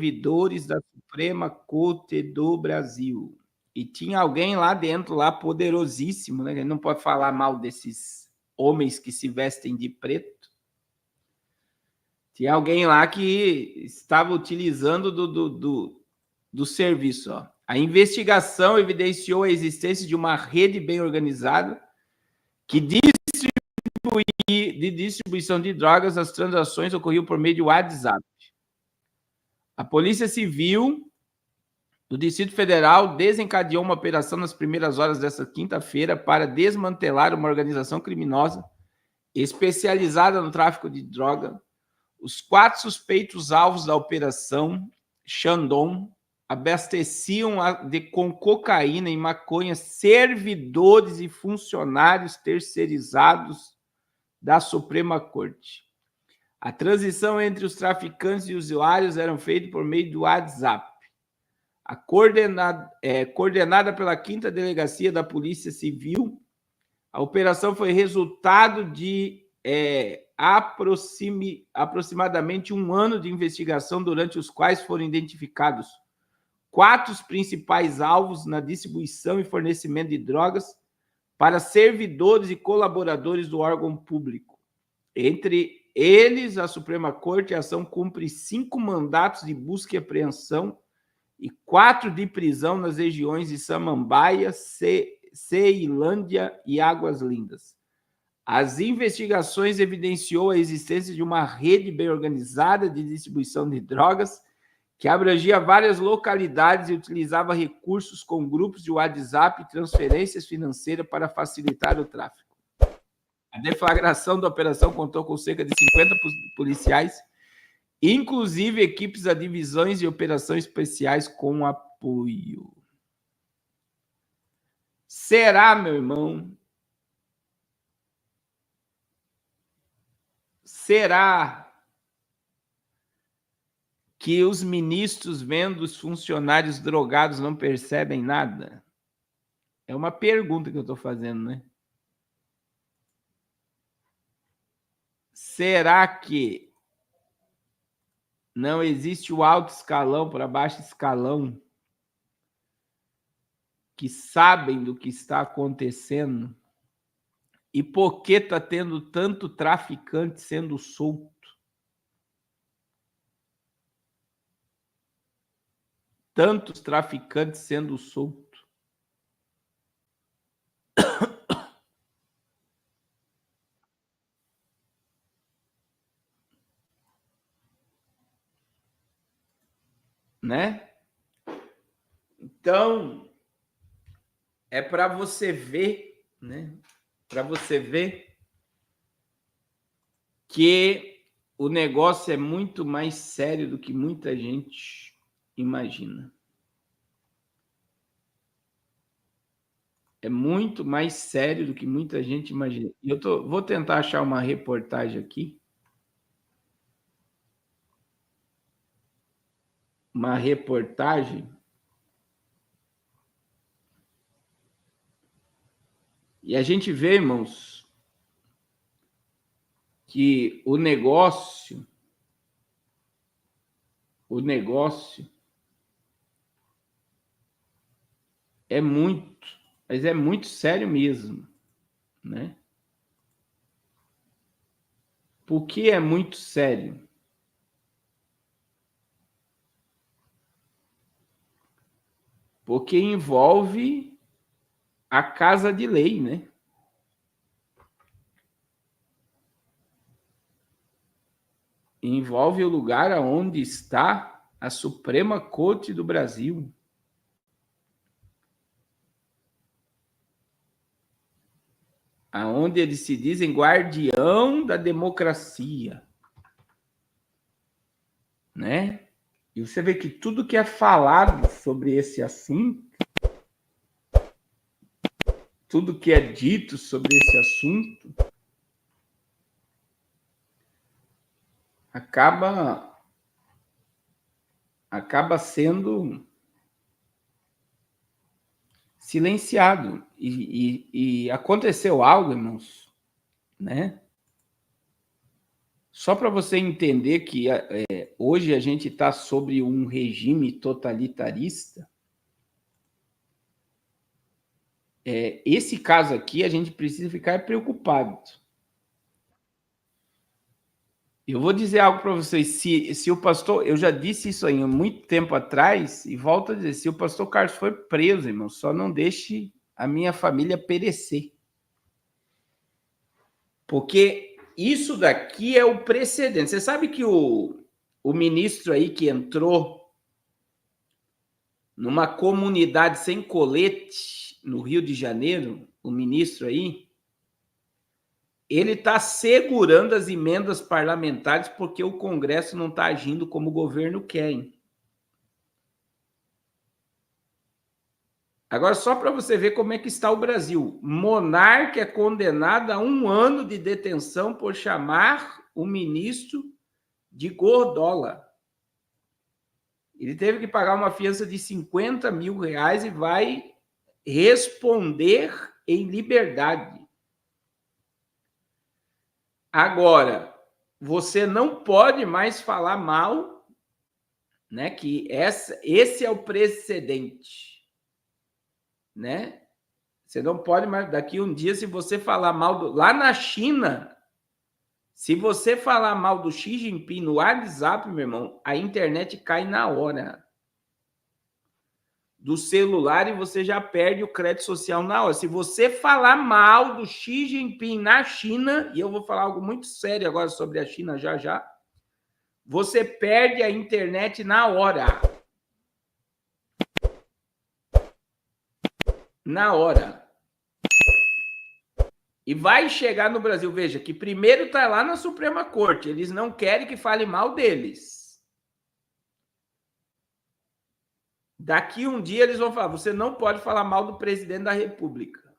servidores da Suprema Corte do Brasil. E tinha alguém lá dentro, lá poderosíssimo, né? A gente não pode falar mal desses homens que se vestem de preto. Tinha alguém lá que estava utilizando do serviço. Ó. A investigação evidenciou a existência de uma rede bem organizada que de distribuição de drogas. As transações ocorriam por meio de WhatsApp. A Polícia Civil do Distrito Federal desencadeou uma operação nas primeiras horas desta quinta-feira para desmantelar uma organização criminosa especializada no tráfico de droga. Os 4 suspeitos alvos da operação Shandong abasteciam com cocaína e maconha servidores e funcionários terceirizados da Suprema Corte. A transição entre os traficantes e usuários era feita por meio do WhatsApp. Coordenada pela 5ª Delegacia da Polícia Civil, a operação foi resultado de aproximadamente 1 ano de investigação, durante os quais foram identificados 4 principais alvos na distribuição e fornecimento de drogas para servidores e colaboradores do órgão público. Entre eles, a Suprema Corte, a ação cumpre 5 mandatos de busca e apreensão e 4 de prisão nas regiões de Samambaia, Ceilândia e Águas Lindas. As investigações evidenciou a existência de uma rede bem organizada de distribuição de drogas que abrangia várias localidades e utilizava recursos com grupos de WhatsApp e transferências financeiras para facilitar o tráfico. A deflagração da operação contou com cerca de 50 policiais, inclusive equipes da divisões de operações especiais com apoio. Será, meu irmão? Será que os ministros, vendo os funcionários drogados, não percebem nada? É uma pergunta que eu estou fazendo, né? Será que não existe o alto escalão para baixo escalão que sabem do que está acontecendo? E por que está tendo tanto traficante sendo solto? Tantos traficantes sendo soltos. Né? Então, é para você ver, né? Para você ver que o negócio é muito mais sério do que muita gente imagina. É muito mais sério do que muita gente imagina. E vou tentar achar uma reportagem aqui. Uma reportagem. E a gente vê, irmãos, que o negócio é muito, mas é muito sério mesmo, né? Por que é muito sério? Porque envolve a Casa de Lei, né? Envolve o lugar onde está a Suprema Corte do Brasil. Aonde eles se dizem guardião da democracia, né? E você vê que tudo que é falado sobre esse assunto, tudo que é dito sobre esse assunto, acaba sendo silenciado. E aconteceu algo, irmãos, né? Só para você entender que hoje a gente está sobre um regime totalitarista, esse caso aqui a gente precisa ficar preocupado. Eu vou dizer algo para vocês, se o pastor, eu já disse isso aí há muito tempo atrás, e volto a dizer, se o pastor Carlos for preso, irmão, só não deixe a minha família perecer. Porque isso daqui é o precedente. Você sabe que o ministro aí que entrou numa comunidade sem colete no Rio de Janeiro, o ministro aí, ele está segurando as emendas parlamentares porque o Congresso não está agindo como o governo quer. Hein? Agora, só para você ver como é que está o Brasil. Monarca é condenado a 1 ano de detenção por chamar o ministro de gordola. Ele teve que pagar uma fiança de 50 mil reais e vai responder em liberdade. Agora, você não pode mais falar mal, né? Que esse é o precedente, né? Você não pode mais, daqui um dia, se você falar mal lá na China, se você falar mal do Xi Jinping no WhatsApp, meu irmão, a internet cai na hora. Do celular e você já perde o crédito social na hora. Se você falar mal do Xi Jinping na China, e eu vou falar algo muito sério agora sobre a China já, você perde a internet na hora. Na hora. E vai chegar no Brasil, veja, que primeiro está lá na Suprema Corte, eles não querem que fale mal deles. Daqui um dia eles vão falar, você não pode falar mal do presidente da República.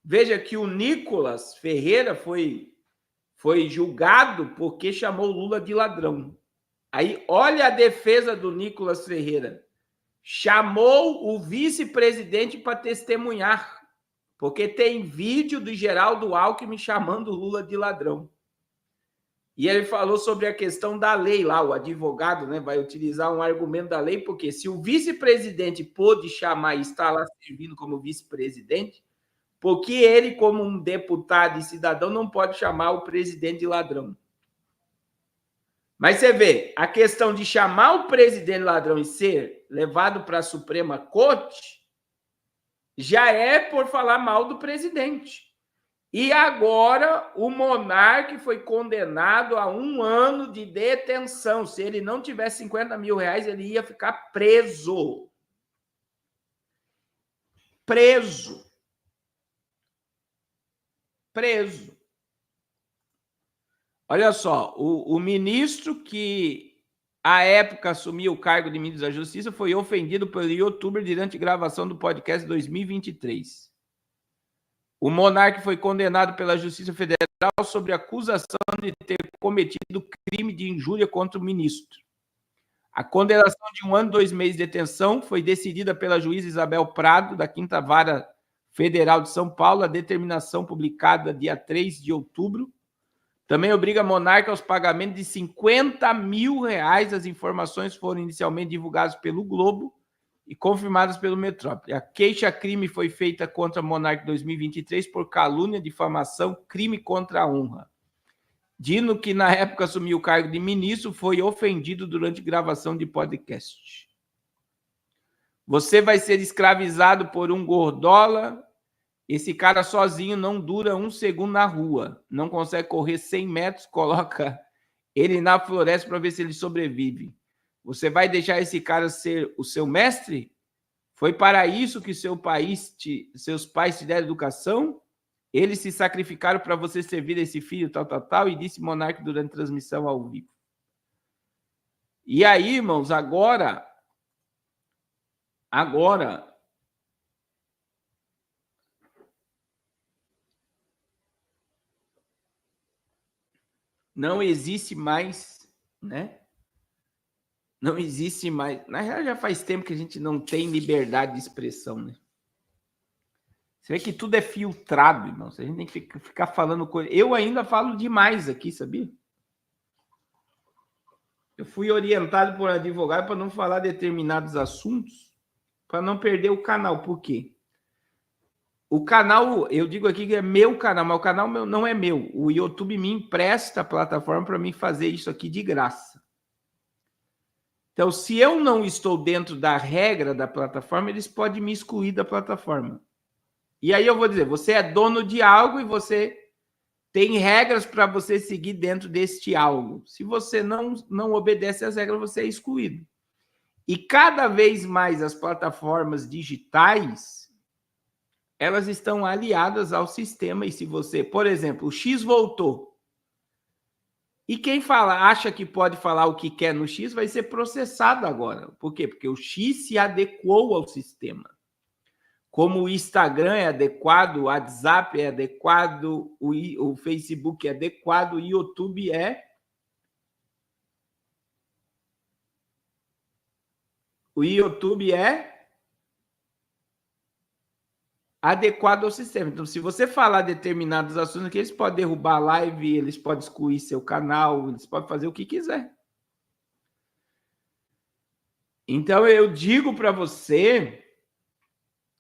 Veja que o Nicolas Ferreira foi julgado porque chamou Lula de ladrão. Aí, olha a defesa do Nicolas Ferreira. Chamou o vice-presidente para testemunhar, porque tem vídeo do Geraldo Alckmin chamando Lula de ladrão. E ele falou sobre a questão da lei lá, o advogado, né, vai utilizar um argumento da lei, porque se o vice-presidente pôde chamar e está lá servindo como vice-presidente, porque ele, como um deputado e cidadão, não pode chamar o presidente de ladrão. Mas você vê, a questão de chamar o presidente de ladrão e ser levado para a Suprema Corte já é por falar mal do presidente. E agora o monarca foi condenado a 1 ano de detenção. Se ele não tivesse 50 mil reais, ele ia ficar preso. Preso. Olha só, o ministro que à época assumiu o cargo de ministro da Justiça foi ofendido pelo youtuber durante a gravação do podcast 2023. O monarca foi condenado pela Justiça Federal sobre acusação de ter cometido crime de injúria contra o ministro. A condenação de 1 ano e 2 meses de detenção foi decidida pela juíza Isabel Prado, da 5ª Vara Federal de São Paulo. A determinação publicada dia 3 de outubro também obriga a monarca aos pagamentos de 50 mil reais. As informações foram inicialmente divulgadas pelo Globo e confirmadas pelo Metrópole. A queixa-crime foi feita contra a monarca em 2023 por calúnia, difamação, crime contra a honra. Dino, que na época assumiu o cargo de ministro, foi ofendido durante gravação de podcast. Você vai ser escravizado por um gordola. Esse cara sozinho não dura 1 segundo na rua. Não consegue correr 100 metros, coloca ele na floresta para ver se ele sobrevive. Você vai deixar esse cara ser o seu mestre? Foi para isso que seus pais te deram educação? Eles se sacrificaram para você servir esse filho, tal, e disse monarca durante a transmissão ao vivo. E aí, irmãos, agora, não existe mais, né? Não existe mais. Na real, já faz tempo que a gente não tem liberdade de expressão, né? Você vê que tudo é filtrado, irmão. A gente tem que ficar falando coisa. Eu ainda falo demais aqui, sabia? Eu fui orientado por um advogado para não falar determinados assuntos, para não perder o canal. Por quê? O canal, eu digo aqui que é meu canal, mas o canal não é meu. O YouTube me empresta a plataforma para mim fazer isso aqui de graça. Então, se eu não estou dentro da regra da plataforma, eles podem me excluir da plataforma. E aí eu vou dizer, você é dono de algo e você tem regras para você seguir dentro deste algo. Se você não obedece às regras, você é excluído. E cada vez mais as plataformas digitais, elas estão aliadas ao sistema. E se você, por exemplo, o X voltou, e quem acha que pode falar o que quer no X vai ser processado agora. Por quê? Porque o X se adequou ao sistema. Como o Instagram é adequado, o WhatsApp é adequado, o Facebook é adequado, o YouTube é. O YouTube é adequado ao sistema. Então, se você falar determinados assuntos aqui, eles podem derrubar a live, eles podem excluir seu canal, eles podem fazer o que quiser. Então, eu digo para você,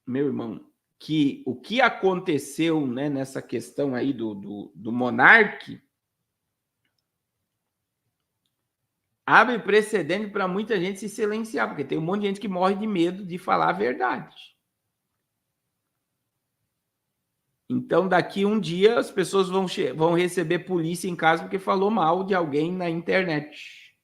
meu irmão, que o que aconteceu, né, nessa questão aí do Monark abre precedente para muita gente se silenciar, porque tem um monte de gente que morre de medo de falar a verdade. Então, daqui um dia, as pessoas vão receber polícia em casa porque falou mal de alguém na internet.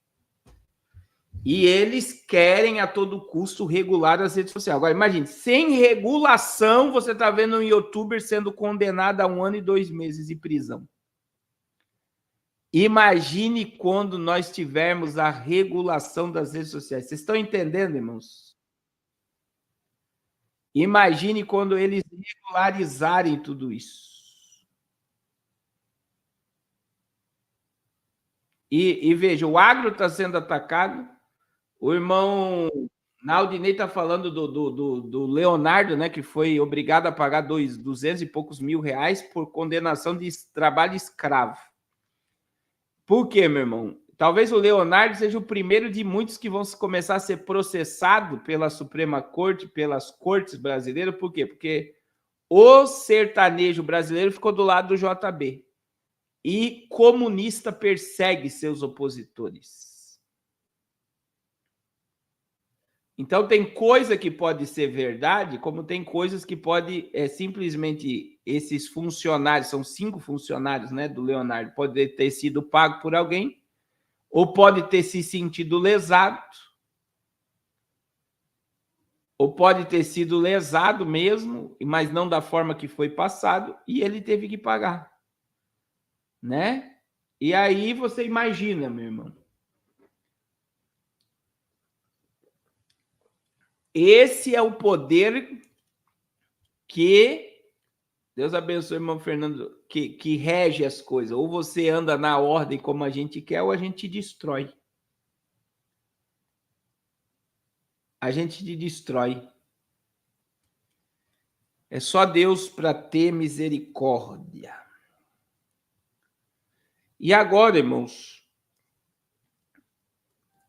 E eles querem, a todo custo, regular as redes sociais. Agora, imagine, sem regulação, você está vendo um youtuber sendo condenado a 1 ano e 2 meses de prisão. Imagine quando nós tivermos a regulação das redes sociais. Vocês estão entendendo, irmãos? Imagine quando eles regularizarem tudo isso. E veja, o agro está sendo atacado. O irmão Naldinei está falando do Leonardo, né, que foi obrigado a pagar 200 e poucos mil reais por condenação de trabalho escravo. Por quê, meu irmão? Talvez o Leonardo seja o primeiro de muitos que vão começar a ser processado pela Suprema Corte, pelas cortes brasileiras. Por quê? Porque o sertanejo brasileiro ficou do lado do JB. E comunista persegue seus opositores. Então, tem coisa que pode ser verdade, como tem coisas que pode simplesmente esses funcionários, são 5 funcionários, né, do Leonardo, pode ter sido pago por alguém, ou pode ter se sentido lesado, ou pode ter sido lesado mesmo, mas não da forma que foi passado, e ele teve que pagar, né? E aí você imagina, meu irmão. Esse é o poder que Deus abençoe, irmão Fernando, que rege as coisas. Ou você anda na ordem como a gente quer, ou a gente te destrói. A gente te destrói. É só Deus para ter misericórdia. E agora, irmãos,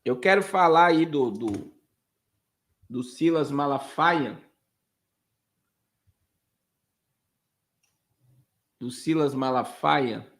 eu quero falar aí do Silas Malafaia. Do Silas Malafaia.